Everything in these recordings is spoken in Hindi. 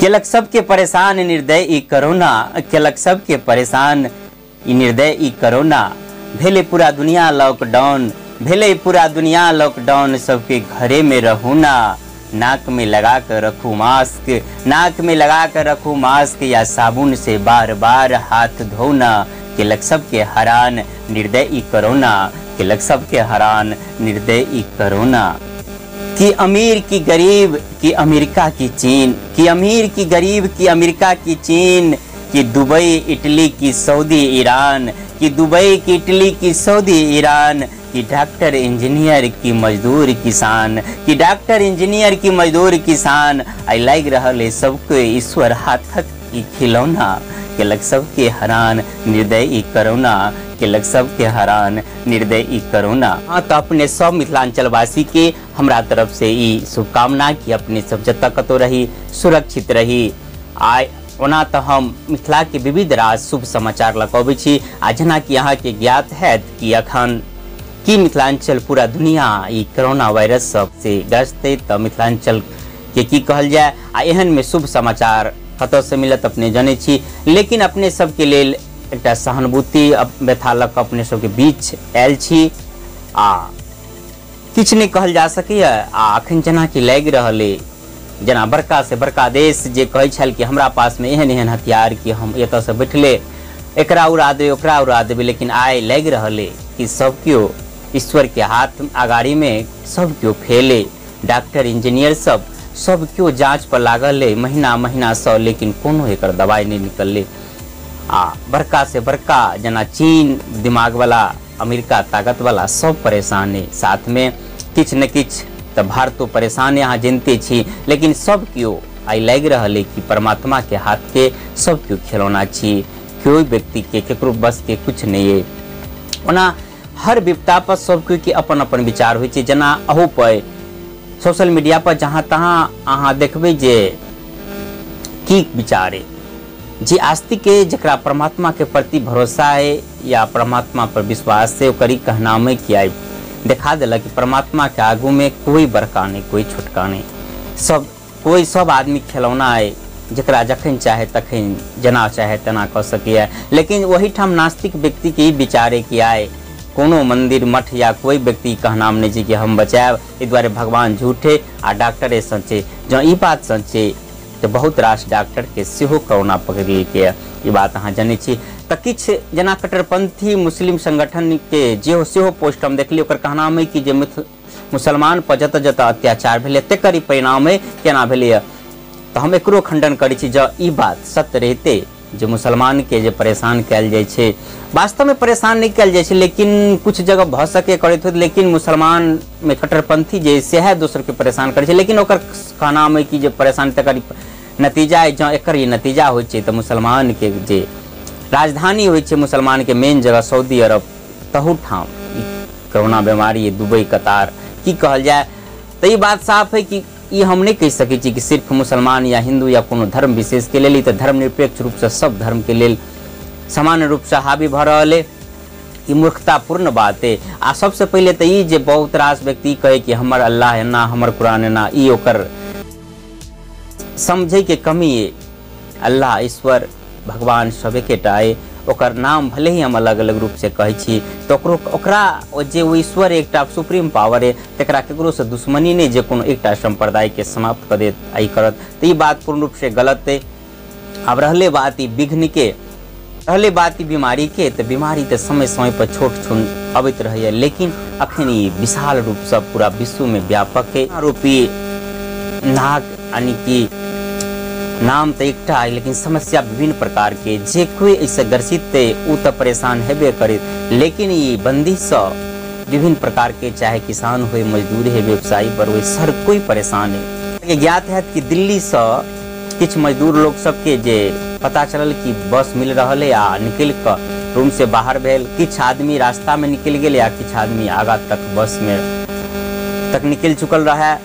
केलक सबके परेशान निर्दय ई कोरोना, केलक सबके परेशान ई निर्दय ई कोरोना। भेले पूरा दुनिया लॉकडाउन, भेले पूरा दुनिया लॉकडाउन, सबके घरे में रहू ना। नाक में लगा कर रखू मास्क, नाक में लगा कर रखू मास्क, या साबुन से बार बार हाथ धोना। केलक सबके हैरान निर्दय ई कोरोना, केलक सबके हैरान निर्दय ई कोरोना। कि अमीर की गरीब, कि अमेरिका की चीन, कि अमीर की गरीब, कि अमेरिका की चीन, कि दुबई इटली की सऊदी ईरान, कि दुबई की इटली की सऊदी ईरान। कि डॉक्टर इंजीनियर की मजदूर किसान, कि डॉक्टर इंजीनियर की मजदूर किसान। आई लाइक रहल सबको ईश्वर हाथक ई खिलौना। केलक सबके हैरान निर्दय ई कोरोना, केलक सबके हैरान निर्दय ई कोरोना। हाँ, तो अपने सब मिथिलांचल वासी के हमरा तरफ से ई शुभकामना कि अपने सब जतऽ कतौ रही सुरक्षित रही। आइ ओना तो हम मिथिला के विविध राज शुभ समाचार लऽ कऽ अबै छी। आ जेना कि अहाँके ज्ञात हैत कि अखन कि मिथिलांचल पूरा दुनिया ई कोरोना वायरस सब से ग्रस्त है, तो मिथिलांचल के की कहल जाए। आ एहन में शुभ समाचार कतऽ से मिलत अपने जानै छी, लेकिन अपने सबके लेल एकटा सहानुभूति व्यथा लऽ कऽ अपने सबके बीच आयल छी। आ किछु नहि कहल जा सकैए। आ अखन जेना कि लागि रहल अइ, जेना बड़का से बड़का देश जे कहै छल कि हमरा पास में एहन एहन हथियार कि हम एतऽ से बैठले एकरा उड़ा देबै ओकरा उड़ा देबै, लेकिन आइ लागि रहल अइ कि सब केओ ईश्वर के हाथ अगाड़ी में सब केओ फेले। डॉक्टर इंजीनियर सब केओ जांच पर लागल है महीना महीना से, लेकिन कोनो एकर दवाई नहीं निकलले। आ बड़का से बड़का जेना चीन दिमाग वाला, अमेरिका ताकत वाला सब परेशान है। साथ में किछ न किछ तो भारतो परेशान है, अहाँ जानते छी। लेकिन सब केओ आई लागि रहल है कि परमात्मा के हाथ के सब केओ खिलौना छी। कोई व्यक्ति के केकरो बस के कुछ नहीं है। ओना हर विपदा पर सब कोई के अपन अपन विचार होइ छै। जेना अहू पर सोशल मीडिया पर जहाँ तहाँ अहाँ देखबै जे की विचार है। जे आस्तिक है, जकरा परमात्मा के प्रति भरोसा है या परमात्मा पर विश्वास है, ओकर कहनामे किया देखा देलक कि परमात्मा के आगू में कोई बड़का नहीं कोई छोटका नहीं, सब आदमी खिलौना है। जकरा जखन चाहे तखन जेना चाहे तेना कऽ सकैए। लेकिन वही ठाम नास्तिक व्यक्ति के ई विचार है कि आए कोनो मंदिर मठ या कोई व्यक्ति कहनाम नहीं छै कि हम बचाएब, एहि दुआरे भगवान झूठे आ डॉक्टरे सच्चे। जँ ई बात सच्चे तो बहुत रास डॉक्टर के सेहो कोरोना पकड़लकै। ई बात अहाँ जानै छी। तऽ किछु जेना कट्टरपंथी मुस्लिम संगठन के जे सेहो पोस्ट हम देखलियै, ओकर कहनाम है कि जे मुसलमान पर जतऽ जतऽ अत्याचार भेलै तेकर ई परिणाम है केना भेलैए। तो हम एकरो खंडन करै छी। जँ ई बात सत्य रहते जो मुसलमान के जे परेशान कयल जाइ छै, वास्तव में परेशान नहीं कयल जाइ छै, लेकिन कुछ जगह भऽ सके करैत होत। लेकिन मुसलमान में कट्टरपंथी जे सेहे दोसर के परेशान करै छै। लेकिन ओकर कहनाम है कि जे परेशान तकर नतीजा है। जँ एकर ई नतीजा होइ छै तऽ मुसलमान के जे राजधानी होइ छै मुसलमान के मेन जगह सऊदी अरब, तहू ठाम कोरोना बीमारी दुबई कतार की कहल जाए। तो ये बात साफ है कि ये हम नहीं कह सकै छी कि सिर्फ मुसलमान या हिंदू या कोनो धर्म विशेष के लेल। तो धर्मनिरपेक्ष रूप से सब धर्म के लेल समान रूप से हावी भऽ रहल है। ई मूर्खतापूर्ण बात है। आ सबसे पहले तो ई जे बहुत रास व्यक्ति कहे कि हमर अल्लाह है ना, हमर कुरान है ना, ई ओकर समझे के कमी है। अल्लाह ईश्वर भगवान सब एकेटा है। ओकर नाम भले ही हम अलग अलग रूप से कहै छी, तो ओकरा जे वो ईश्वर एकटा सुप्रीम पावर है, तकरा केकरो से दुश्मनी नहीं जे कोनो एकटा संप्रदाय के समाप्त कर देत आई करत। तो ये बात पूर्ण रूप से गलत है। अब रहले बात ई विघ्न के, रहले बात ई बीमारी के, तो बीमारी तो समय समय पर छोट छोट अबैत रहैए, लेकिन अखन ई विशाल रूप से पूरा विश्व में व्यापक है। आरोपी नाग यानी कि नाम तो एकटा है, लेकिन समस्या विभिन्न प्रकार के। जे कोई ऐसे ग्रसित है उ तो परेशान हेबे करे। लेकिन ये बंदी से विभिन्न प्रकार के, चाहे किसान हो, मजदूर है, व्यवसायी वर्ग हो, हर कोई परेशान है। ज्ञात है कि दिल्ली से कुछ मजदूर लोग सबके जे पता चलल कि बस मिल रहा है आ निकल कर रूम से बाहर भेल। किछ आदमी रास्ता में निकल गए या किछ आदमी आगा तक बस में तक निकल चुकल रहा।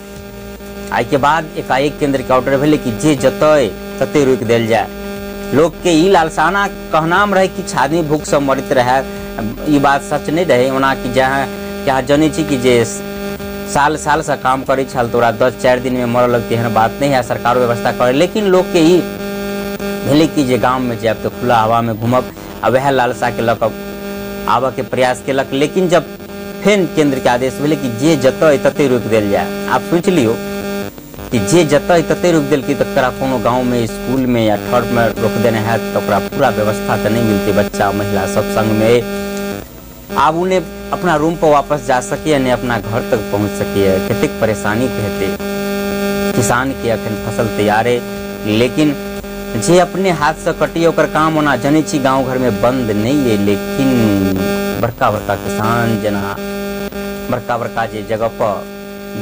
आई के बाद एकाएक केंद्र के ऑर्डर भेले कि जे जतय तते रोक देल जाए। लोग के ई लालसाना कहनाम रहे कि आदमी भूख से मरत रहे। ई बात सच नहीं रहे। ओना कि जहाँ क्या जाने छी कि जे साल साल से काम करे छल तोरा 10-4 दिन में मर लगते हैं, बात नहीं है, सरकार व्यवस्था करे। लेकिन लोग के ही भेले कि जे गाँव में जाब तो खुला हवा में घूमब, आ वह लालसा के लक आबऽ के प्रयास केलक। लेकिन जब फेन केंद्र के आदेश भेले कि जे जतऽ तते रोक देल जाए, आप सोच लियो कि जे जतऽ तते रोक देल कि तकरा कोनो गाँव में स्कूल में या ठर में रोक देने है तो पूरा व्यवस्था तो नहीं मिलती, बच्चा महिला सब संग में। अब उन्हें अपना रूम पर वापस जा सके, नहीं अपना घर तक पहुँच सके, कतेक परेशानी कहते किसान के अखन फसल तैयार है। लेकिन जे अपने हाथ से कटी ओकर काम होना जने छी गाँव घर में बंद नहीं है। लेकिन बड़का बड़का किसान जना बड़का बड़का जे जगह पर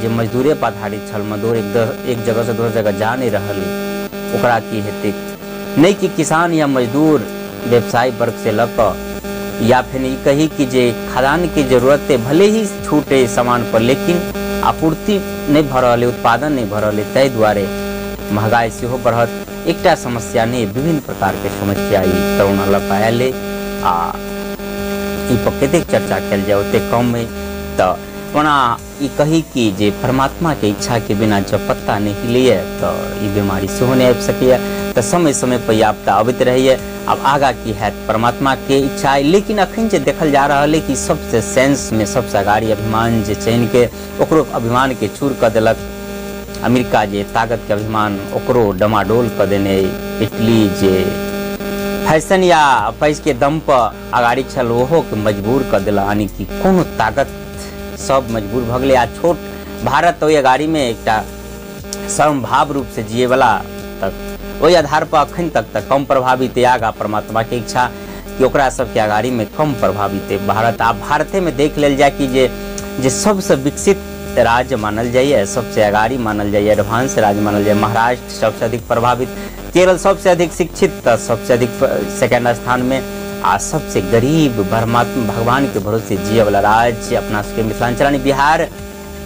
जे मजदूरे पर आधारित छल, मजदूर एक जगह से दोसर जगह जा नहीं रहल, ओकरा की हेतै। नहीं कि किसान या मजदूर व्यवसाय वर्ग से लक या फिर ये कही कि जे खदान की जरूरत है, भले ही छूटे सामान पर, लेकिन आपूर्ति नहीं भ रहा है, उत्पादन नहीं भ रहा है, तै द्वारे महंगाई से हो बढ़त। एकटा समस्या नहीं, विभिन्न प्रकार के समस्या कोरोना लग पायल आ पर कतेक चर्चा कल जाए ओते कम में। तो ओना ई कही कि जे परमात्मा के इच्छा के बिना जब पत्ता नहीं लिए तो ये बीमारी से नहीं आबि सके, तो समय समय पर आपदा अबैत रहिए। अब आगा की है परमात्मा के इच्छा है। लेकिन अखन जे देखल जा रहा है कि सबसे सेंस में सबसे अगाड़ी अभिमान जे चैन के ओकरो अभिमान के चूर कर देलक। अमेरिका जे ताकत के अभिमान ओकरो डमाडोल कर देने, इटली जे फैशन या पैस के दम पर अगाड़ी छल ओहो के मजबूर कर दिला, यानी कि कोनो ताकत सब मजबूर भ गए। आ छोट भारत तो अगाड़ी में एकटा समभाव रूप से जिए वाला तक वही आधार पर अखन तक कम प्रभावित है। आगा परमात्मा के इच्छा कि ओकरा सबके अगाड़ी में कम प्रभावित है भारत। आप भारते में देख लेल जाए कि जे सबसे विकसित राज्य मानल जाइए, सबसे अगाड़ी मानल जाइए, एडवांस राज्य मानल जाए। महाराष्ट्र सबसे अधिक प्रभावित, केरल सबसे अधिक शिक्षित, सबसे अधिक सेकेंड स्थान में, आ सबसे गरीब भगवान के भरोसे जिये वाला राज्य अपना सबके मिथिलांचल बिहार।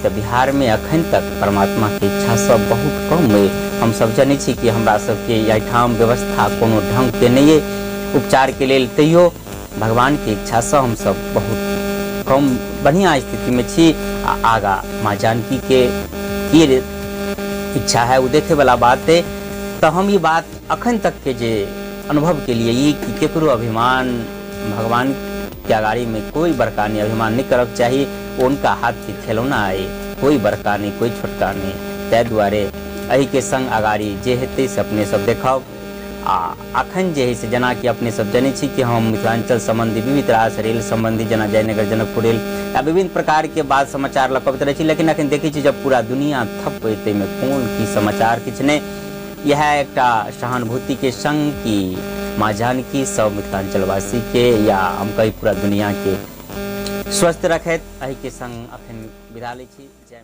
तो बिहार में अखन तक परमात्मा के इच्छा सब बहुत कम है। हम सब जानी छी कि हमरा सबके एहिठाम व्यवस्था कोनो ढंग के नहीं है उपचार के लेल, तैयो भगवान के इच्छा से हम सब बहुत कम बढ़िया स्थिति में छी। आगा माँ जानकी के इच्छा है वो देखे वाला बात है। तो हम ये बात अखन तक के जे अनुभव के लिए ये कि केकरो अभिमान भगवान के अगाड़ी में कोई बड़का नहीं, अभिमान नहीं करब चाहिए। उनका हाथ के खिलौना है, कोई बड़का नहीं कोई छोटका नहीं। तै द्वारे अही के संग अगाड़ी जे हेतै से अपने सब देखब। अखन जे है से जना कि अपने सब जाने छी कि हम मिथिलांचल संबंधी विविध रास रेल संबंधी जना जयनगर जनकपुर रेल या विभिन्न प्रकार के बात समाचार लपबैत रहे छी। लेकिन अखन देखै छी जब पूरा दुनिया थप एते में कोन की समाचार किछ नहीं। यह एकटा सहानुभूति के संग की माँ जानकी सब मिथिलांचलवासी के या हम कई पूरा दुनिया के स्वस्थ रखैत। अही के संग अखन विदा लै छी। जय